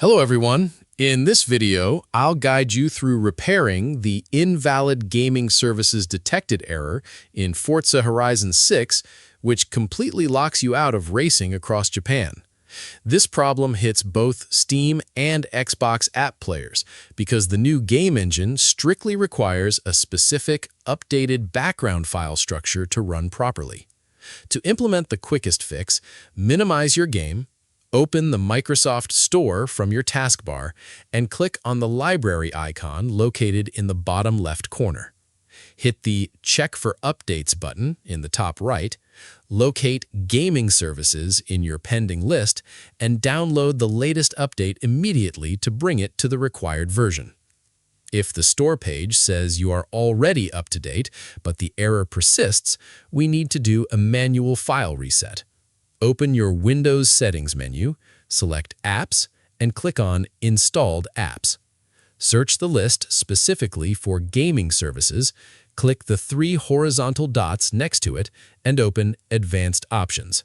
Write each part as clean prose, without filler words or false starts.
Hello everyone. In this video, I'll guide you through repairing the invalid gaming services detected error in Forza Horizon 6, which completely locks you out of racing across Japan. This problem hits both Steam and Xbox app players because the new game engine strictly requires a specific, updated background file structure to run properly. To implement the quickest fix, minimize your game, open the Microsoft Store from your taskbar, and click on the library icon located in the bottom left corner. Hit the Check for Updates button in the top right, locate Gaming Services in your pending list, and download the latest update immediately to bring it to the required version. If the store page says you are already up to date, but the error persists, we need to do a manual file reset. Open your Windows Settings menu, select Apps, and click on Installed Apps. Search the list specifically for Gaming Services, click the three horizontal dots next to it, and open Advanced Options.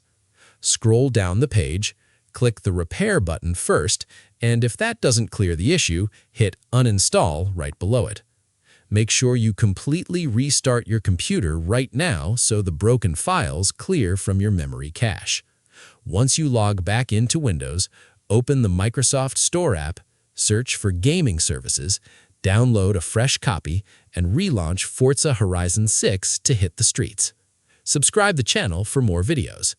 Scroll down the page, click the Repair button first, and if that doesn't clear the issue, hit Uninstall right below it. Make sure you completely restart your computer right now so the broken files clear from your memory cache. Once you log back into Windows, open the Microsoft Store app, search for Gaming Services, download a fresh copy, and relaunch Forza Horizon 6 to hit the streets. Subscribe the channel for more videos.